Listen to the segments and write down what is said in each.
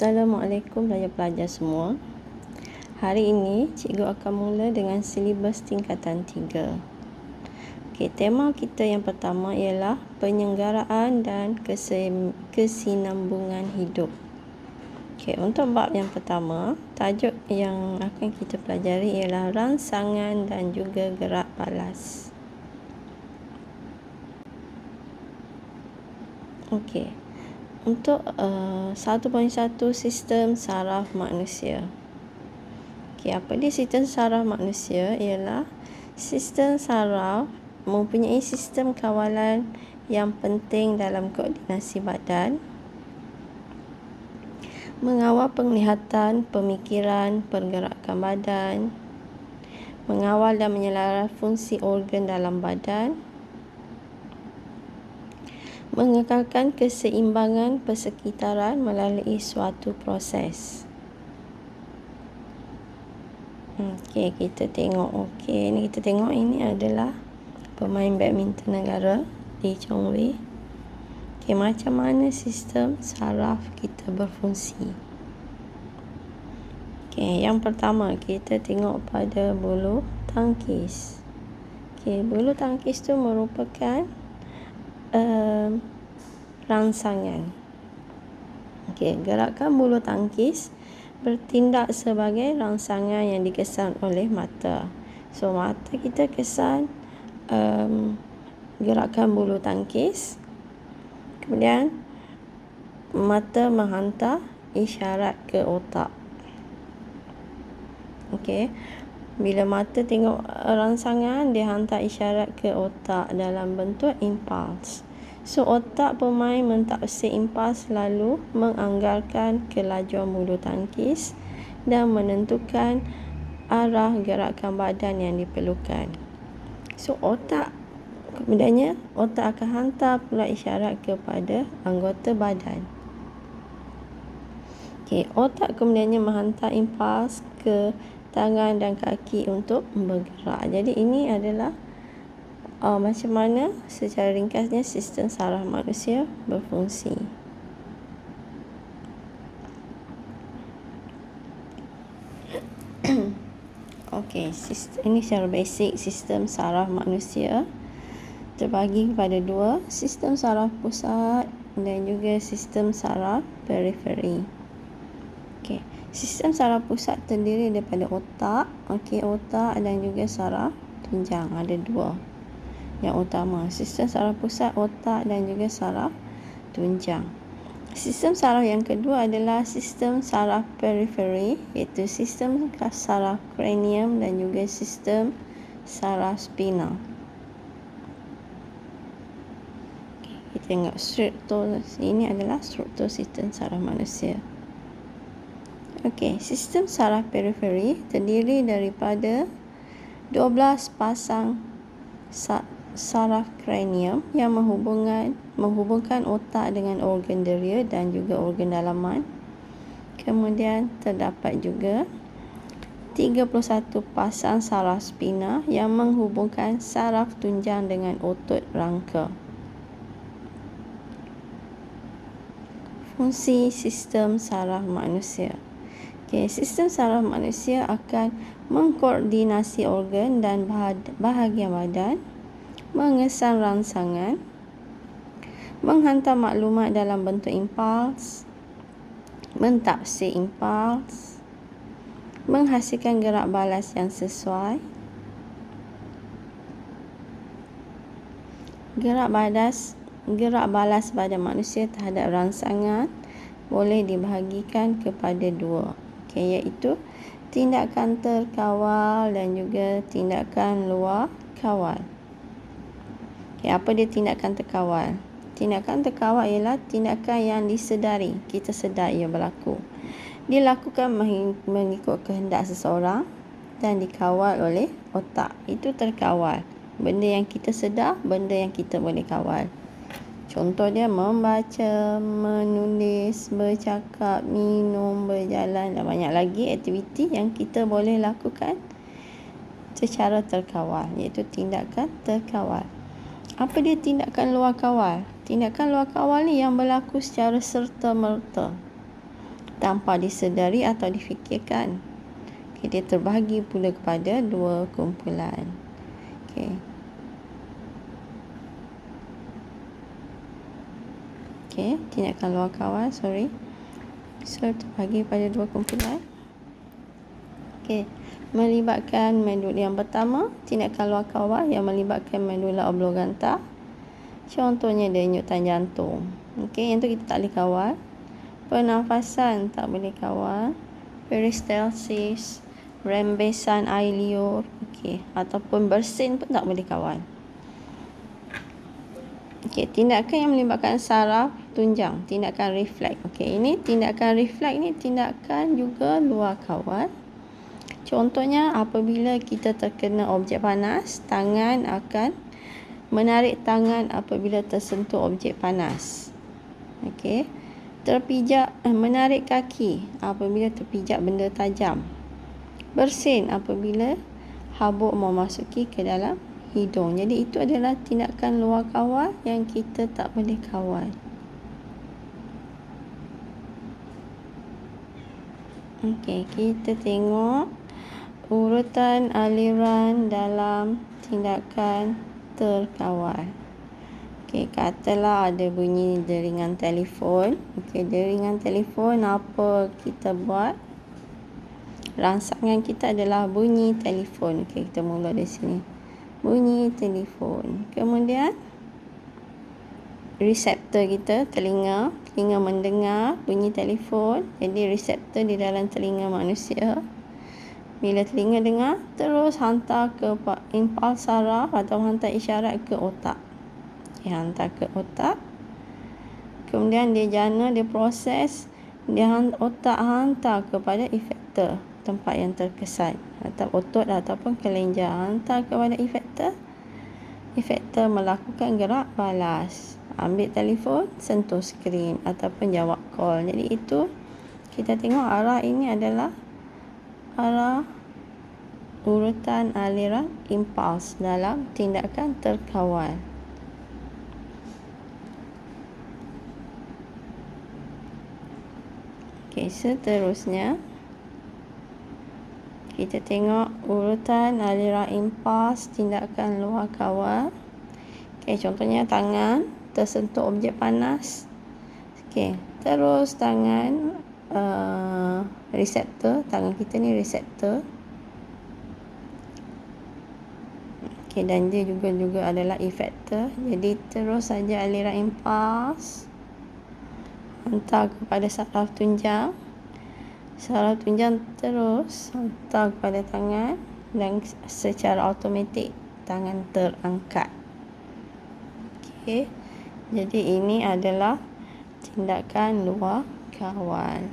Assalamualaikum pelajar-pelajar semua. Hari ini cikgu akan mula dengan silibus tingkatan 3. Tema kita yang pertama ialah penyelenggaraan dan kesinambungan hidup. Untuk bab yang pertama, tajuk yang akan kita pelajari ialah rangsangan dan juga gerak balas. Untuk 1.1 sistem saraf manusia. Apa dia sistem saraf manusia? Ialah sistem saraf mempunyai sistem kawalan yang penting dalam koordinasi badan, mengawal penglihatan, pemikiran, pergerakan badan, mengawal dan menyelaras fungsi organ dalam badan, mengekalkan keseimbangan persekitaran melalui suatu proses. Kita tengok. Kita tengok ini adalah pemain badminton negara Lee Chong Wei. Macam mana sistem saraf kita berfungsi. Yang pertama kita tengok pada bulu tangkis. Bulu tangkis tu merupakan rangsangan. Gerakan bulu tangkis bertindak sebagai rangsangan yang dikesan oleh mata. Mata kita kesan gerakan bulu tangkis. Kemudian mata menghantar isyarat ke otak. Bila mata tengok rangsangan, dia hantar isyarat ke otak dalam bentuk impuls. Otak pemain mentafsir impuls lalu menganggarkan kelajuan bulu tangkis dan menentukan arah gerakan badan yang diperlukan. Kemudiannya otak akan hantar pula isyarat kepada anggota badan. Otak kemudiannya menghantar impuls ke tangan dan kaki untuk bergerak. Jadi ini adalah macam mana secara ringkasnya sistem saraf manusia berfungsi. Ini secara basic sistem saraf manusia terbagi kepada dua, sistem saraf pusat dan juga sistem saraf periferi. Sistem saraf pusat terdiri daripada otak, otak dan juga saraf tunjang. Ada dua yang utama, sistem saraf pusat, otak dan juga saraf tunjang. Sistem saraf yang kedua adalah sistem saraf periferi, iaitu sistem saraf kranium dan juga sistem saraf spinal. Kita tengok struktur, ini adalah struktur sistem saraf manusia. Sistem saraf periferi terdiri daripada 12 pasang saraf kranium yang menghubungkan otak dengan organ deria dan juga organ dalaman. Kemudian terdapat juga 31 pasang saraf spina yang menghubungkan saraf tunjang dengan otot rangka. Fungsi sistem saraf manusia. Sistem saraf manusia akan mengkoordinasi organ dan bahagian badan, mengesan rangsangan, menghantar maklumat dalam bentuk impuls, mentafsir impuls, menghasilkan gerak balas yang sesuai. Gerak balas badan manusia terhadap rangsangan boleh dibahagikan kepada dua, iaitu tindakan terkawal dan juga tindakan luar kawal. Apa dia tindakan terkawal? Tindakan terkawal ialah tindakan yang disedari, kita sedar ia berlaku. Dilakukan mengikut kehendak seseorang dan dikawal oleh otak. Itu terkawal. Benda yang kita sedar, benda yang kita boleh kawal. Contoh dia membaca, menulis, bercakap, minum, berjalan dan banyak lagi aktiviti yang kita boleh lakukan secara terkawal, iaitu tindakan terkawal. Apa dia tindakan luar kawal? Tindakan luar kawal ni yang berlaku secara serta-merta. tanpa disedari atau difikirkan. Okay, dia terbahagi pula kepada dua kumpulan. Okay. Okay, tindakan luar kawal, So, terbahagi pada dua kumpulan. Okay, melibatkan medula yang pertama, tindakan luar kawal yang melibatkan medula oblongata. Contohnya denyutan jantung. Okay, yang tu kita tak boleh kawal. Pernafasan tak boleh kawal. Peristalsis, rembesan air liur, okey, ataupun bersin pun tak boleh kawal. Okey, tindakan yang melibatkan saraf tunjang, tindakan refleks. Okey, ini tindakan refleks ni tindakan juga luar kawal. Contohnya apabila kita terkena objek panas, tangan akan menarik tangan apabila tersentuh objek panas. Okey. Menarik kaki apabila terpijak benda tajam. Bersin apabila habuk memasuki ke dalam hidung. Jadi itu adalah tindakan luar kawal yang kita tak boleh kawal. Okey, kita tengok urutan aliran dalam tindakan terkawal. Okey, katalah ada bunyi deringan telefon. Okey, deringan telefon apa kita buat? Rangsangan kita adalah bunyi telefon. Okey, kita mula dari sini. Bunyi telefon. Kemudian reseptor kita, telinga mendengar bunyi telefon. Jadi reseptor di dalam telinga manusia. Bila telinga dengar, terus hantar ke impuls saraf atau hantar isyarat ke otak. Dia hantar ke otak. Kemudian dia jana, dia proses, otak hantar kepada efektor, tempat yang terkesan, atau otot ataupun kelenjar, hantar kepada efektor. Efektor melakukan gerak balas, ambil telefon, sentuh skrin ataupun jawab call. Jadi itu kita tengok arah ini adalah arah urutan aliran impuls dalam tindakan terkawal. Okey, seterusnya kita tengok urutan aliran impuls tindakan luar kawal. Okey, contohnya tangan tersentuh objek panas. Okey, terus tangan reseptor, tangan kita ni reseptor. Okey, dan dia juga adalah efektor. Jadi terus saja aliran impuls hantar kepada saraf tunjang. Saraf tunjang terus hantar kepada tangan dan secara automatik tangan terangkat. Okey. Jadi ini adalah tindakan luar kawal.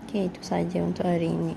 Okey, itu saja untuk hari ini.